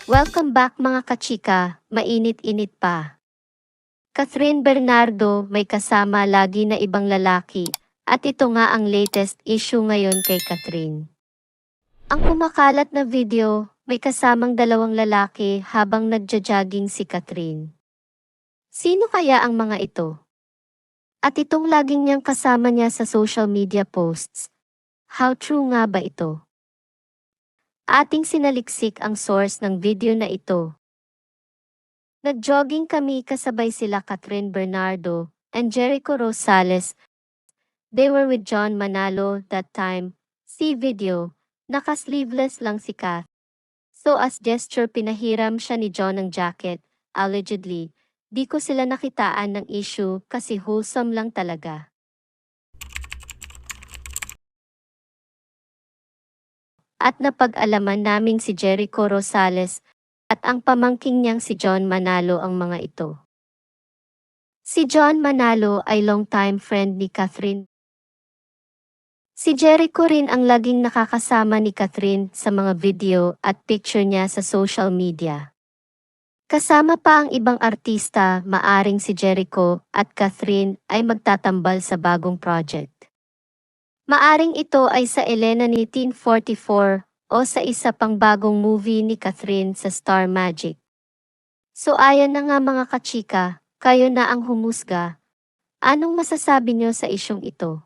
Welcome back mga kachika, mainit-init pa. Catherine Bernardo may kasama lagi na ibang lalaki, at ito nga ang latest issue ngayon kay Catherine. Ang kumakalat na video, may kasamang dalawang lalaki habang nagja-jogging si Catherine. Sino kaya ang mga ito? At itong laging niyang kasama niya sa social media posts. How true nga ba ito? Ating sinaliksik ang source ng video na ito. Nag-jogging kami kasabay sila Catherine Bernardo and Jericho Rosales. They were with John Manalo that time. See video, naka-sleeveless lang si Kath. So as gesture pinahiram siya ni John ng jacket, allegedly. Di ko sila nakitaan ng issue kasi wholesome lang talaga. At napag-alaman naming si Jericho Rosales at ang pamangking niyang si John Manalo ang mga ito. Si John Manalo ay long-time friend ni Catherine. Si Jericho rin ang laging nakakasama ni Catherine sa mga video at picture niya sa social media. Kasama pa ang ibang artista, maaring si Jericho at Catherine ay magtatambal sa bagong project. Maaring ito ay sa Elena 1944 o sa isa pang bagong movie ni Catherine sa Star Magic. So ayan na nga mga kachika, kayo na ang humusga. Anong masasabi niyo sa isyung ito?